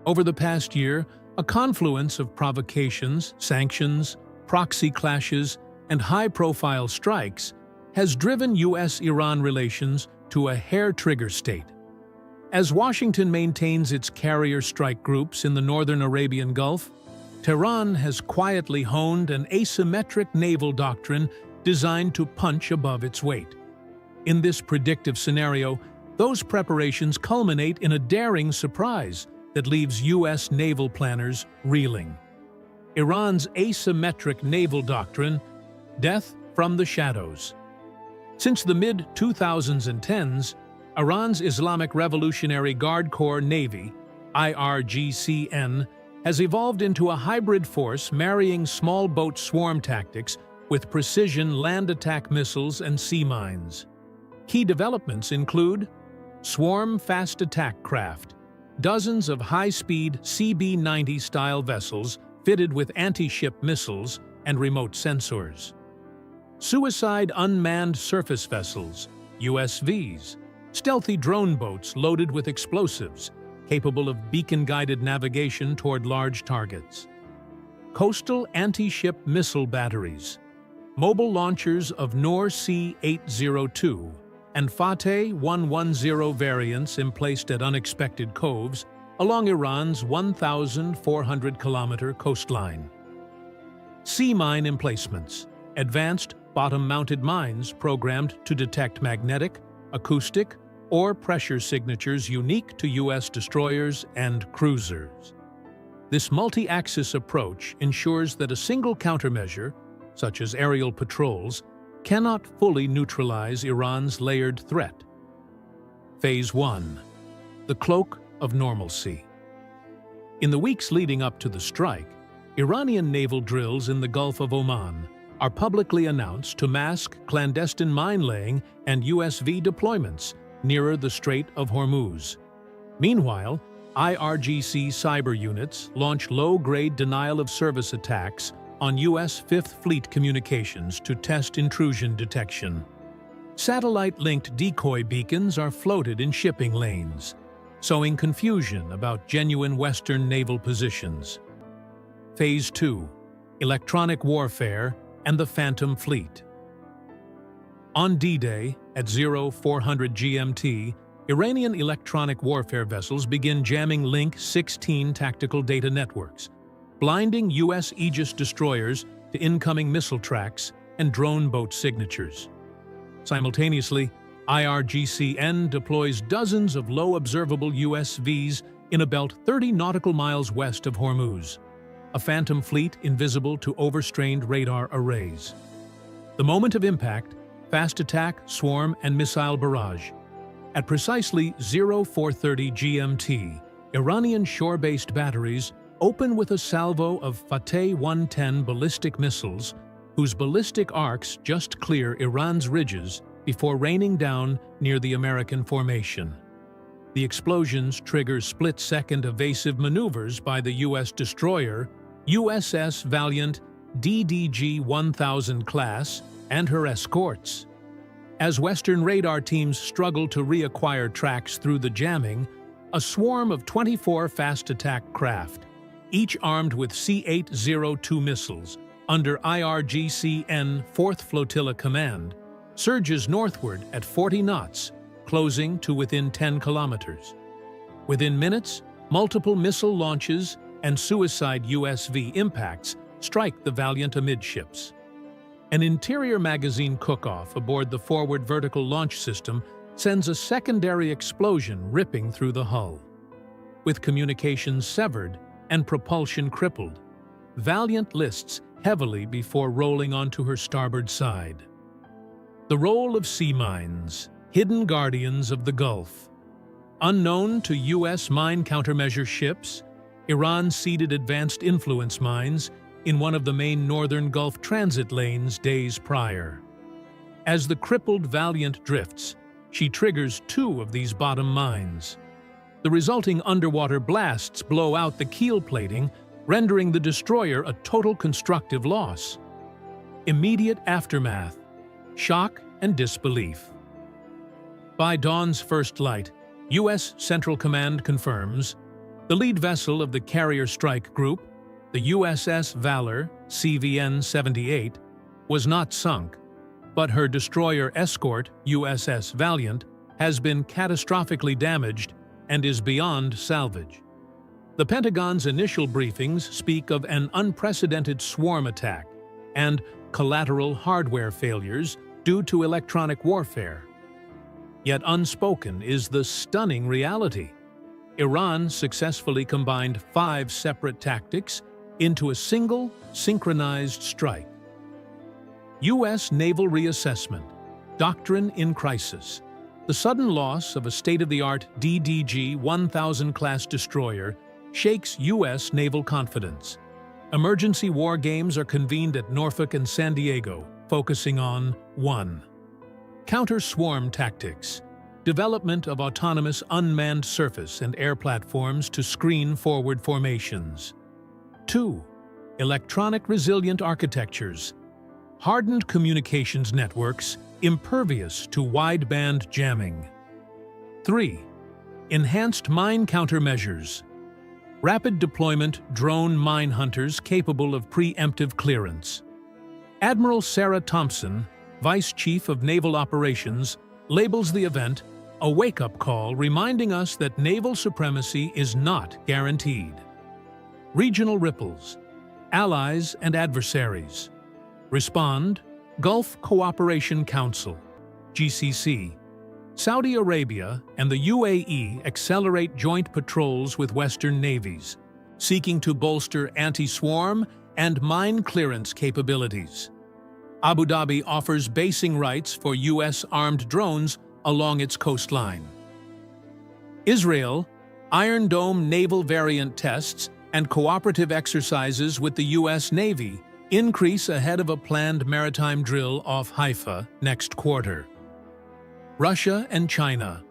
Over the past year, a confluence of provocations, sanctions, proxy clashes, and high-profile strikes has driven U.S.-Iran relations to a hair-trigger state. As Washington maintains its carrier strike groups in the northern Arabian Gulf, Tehran has quietly honed an asymmetric naval doctrine designed to punch above its weight. In this predictive scenario, those preparations culminate in a daring surprise that leaves U.S. naval planners reeling. Iran's asymmetric naval doctrine, death from the shadows. Since the mid-2010s, Iran's Islamic Revolutionary Guard Corps Navy, IRGCN, has evolved into a hybrid force marrying small boat swarm tactics with precision land attack missiles and sea mines. Key developments include swarm fast attack craft, dozens of high-speed CB-90-style vessels fitted with anti-ship missiles and remote sensors. Suicide unmanned surface vessels, USVs, stealthy drone boats loaded with explosives, capable of beacon-guided navigation toward large targets. Coastal anti-ship missile batteries, mobile launchers of Noor C-802 and Fateh 110 variants emplaced at unexpected coves along Iran's 1,400-kilometer coastline. Sea mine emplacements, advanced bottom-mounted mines programmed to detect magnetic, acoustic, or pressure signatures unique to U.S. destroyers and cruisers. This multi-axis approach ensures that a single countermeasure, such as aerial patrols, cannot fully neutralize Iran's layered threat. Phase 1. The Cloak of Normalcy. In the weeks leading up to the strike, Iranian naval drills in the Gulf of Oman are publicly announced to mask clandestine mine-laying and USV deployments nearer the Strait of Hormuz. Meanwhile, IRGC cyber units launch low-grade denial-of-service attacks on U.S. Fifth Fleet communications to test intrusion detection. Satellite-linked decoy beacons are floated in shipping lanes, sowing confusion about genuine Western naval positions. Phase 2. Electronic warfare and the Phantom Fleet. On D-Day, at 0400 GMT, Iranian electronic warfare vessels begin jamming Link 16 tactical data networks, blinding U.S. Aegis destroyers to incoming missile tracks and drone boat signatures. Simultaneously, IRGCN deploys dozens of low-observable USVs in a belt 30 nautical miles west of Hormuz, a phantom fleet invisible to overstrained radar arrays. The moment of impact, fast attack, swarm, and missile barrage. At precisely 0430 GMT, Iranian shore-based batteries open with a salvo of Fateh 110 ballistic missiles, whose ballistic arcs just clear Iran's ridges before raining down near the American formation. The explosions trigger split-second evasive maneuvers by the U.S. destroyer USS Valiant DDG-1000 class and her escorts. As Western radar teams struggle to reacquire tracks through the jamming, a swarm of 24 fast-attack craft, each armed with C-802 missiles, under IRGCN 4th Flotilla Command, surges northward at 40 knots, closing to within 10 kilometers. Within minutes, multiple missile launches and suicide USV impacts strike the Valiant amidships. An interior magazine cook-off aboard the forward vertical launch system sends a secondary explosion ripping through the hull. With communications severed and propulsion crippled, Valiant lists heavily before rolling onto her starboard side. The role of sea mines, hidden guardians of the Gulf. Unknown to U.S. mine countermeasure ships, Iran seeded advanced influence mines in one of the main northern Gulf transit lanes days prior. As the crippled Valiant drifts, she triggers 2 of these bottom mines. The resulting underwater blasts blow out the keel plating, rendering the destroyer a total constructive loss. Immediate aftermath, shock and disbelief. By dawn's first light, U.S. Central Command confirms The lead vessel of the carrier strike group, the USS Valor CVN-78, was not sunk, but her destroyer escort, USS Valiant, has been catastrophically damaged and is beyond salvage. The Pentagon's initial briefings speak of an unprecedented swarm attack and collateral hardware failures due to electronic warfare. Yet unspoken is the stunning reality. Iran successfully combined 5 separate tactics into a single, synchronized strike. U.S. Naval Reassessment, Doctrine in Crisis. The sudden loss of a state-of-the-art DDG-1000 class destroyer shakes U.S. naval confidence. Emergency war games are convened at Norfolk and San Diego, focusing on 1. Counter-swarm tactics. Development of autonomous unmanned surface and air platforms to screen forward formations. 2. Electronic resilient architectures. Hardened communications networks impervious to wideband jamming. 3. Enhanced mine countermeasures. Rapid deployment drone mine hunters capable of preemptive clearance. Admiral Sarah Thompson, Vice Chief of Naval Operations, labels the event a wake-up call reminding us that naval supremacy is not guaranteed. Regional ripples. Allies and adversaries. Respond, Gulf Cooperation Council, GCC. Saudi Arabia and the UAE accelerate joint patrols with Western navies, seeking to bolster anti-swarm and mine clearance capabilities. Abu Dhabi offers basing rights for U.S. armed drones along its coastline. Israel, Iron Dome naval variant tests and cooperative exercises with the U.S. Navy increase ahead of a planned maritime drill off Haifa next quarter. Russia and China.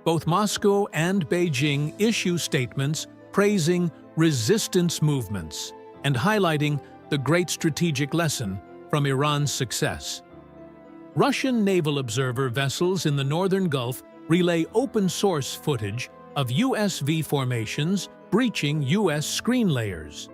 Both Moscow and Beijing issue statements praising resistance movements and highlighting the great strategic lesson from Iran's success. Russian naval observer vessels in the northern Gulf relay open-source footage of USV formations breaching U.S. screen layers.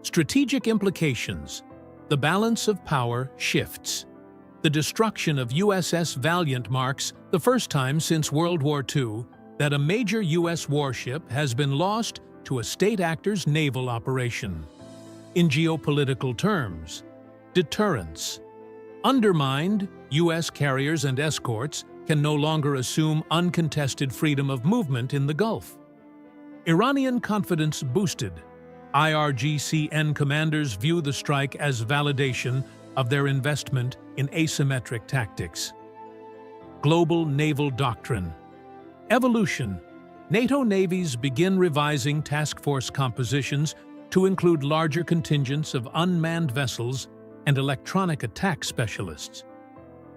Strategic implications. The balance of power shifts. The destruction of USS Valiant marks the first time since World War II that a major U.S. warship has been lost to a state actor's naval operation. In geopolitical terms, deterrence. Undermined, U.S. carriers and escorts can no longer assume uncontested freedom of movement in the Gulf. Iranian confidence boosted. IRGC-N commanders view the strike as validation of their investment in asymmetric tactics. Global naval doctrine. Evolution. NATO navies begin revising task force compositions to include larger contingents of unmanned vessels and electronic attack specialists.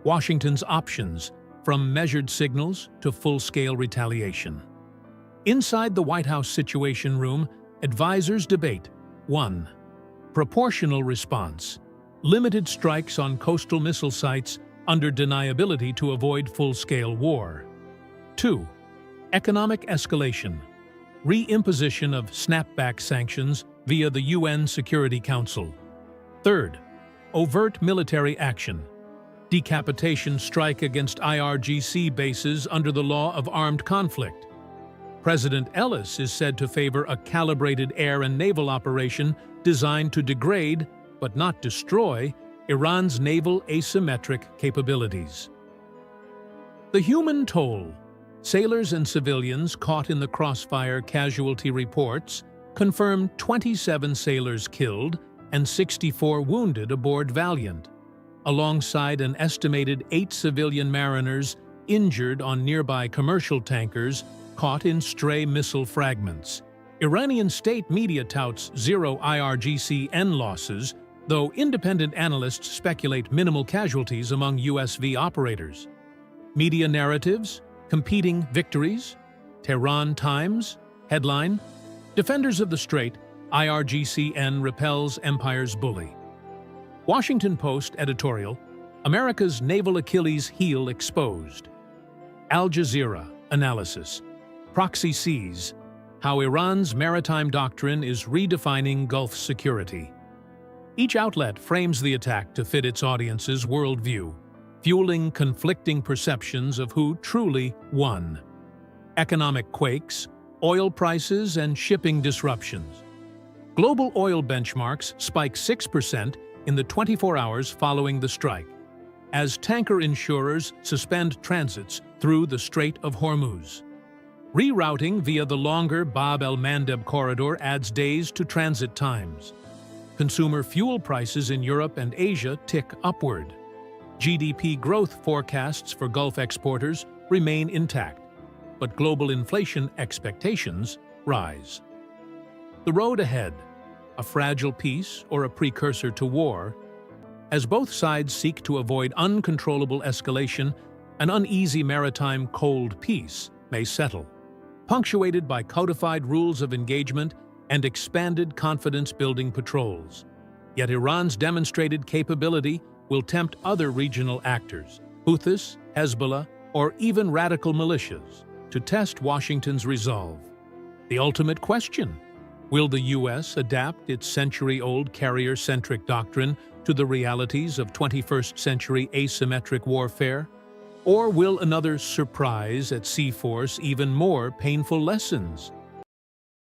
Washington's options, from measured signals to full-scale retaliation. Inside the White House Situation Room, advisors debate 1. Proportional response. Limited strikes on coastal missile sites under deniability to avoid full-scale war. 2. Economic escalation. Reimposition of snapback sanctions via the UN Security Council. 3rd. Overt military action. Decapitation strike against IRGC bases under the law of armed conflict. President Ellis is said to favor a calibrated air and naval operation designed to degrade, but not destroy, Iran's naval asymmetric capabilities. The human toll. Sailors and civilians caught in the crossfire casualty reports confirm 27 sailors killed and 64 wounded aboard Valiant, alongside an estimated 8 civilian mariners injured on nearby commercial tankers caught in stray missile fragments. Iranian state media touts zero IRGC-N losses, though independent analysts speculate minimal casualties among USV operators. Media narratives, competing victories. Tehran Times, headline, Defenders of the Strait, IRGC-N repels Empire's bully. Washington Post editorial, America's naval Achilles heel exposed. Al Jazeera analysis, proxy seas, How Iran's maritime doctrine is redefining Gulf security. Each outlet frames the attack to fit its audience's worldview, fueling conflicting perceptions of who truly won. Economic quakes, oil prices, and shipping disruptions. Global oil benchmarks spike 6% in the 24 hours following the strike, as tanker insurers suspend transits through the Strait of Hormuz. Rerouting via the longer Bab el-Mandeb corridor adds days to transit times. Consumer fuel prices in Europe and Asia tick upward. GDP growth forecasts for Gulf exporters remain intact, but global inflation expectations rise. The road ahead, a fragile peace or a precursor to war? As both sides seek to avoid uncontrollable escalation, an uneasy maritime cold peace may settle, punctuated by codified rules of engagement and expanded confidence-building patrols. Yet Iran's demonstrated capability will tempt other regional actors, Houthis, Hezbollah, or even radical militias, to test Washington's resolve. The ultimate question: will the U.S. adapt its century-old carrier-centric doctrine to the realities of 21st-century asymmetric warfare? Or will another surprise at sea force even more painful lessons?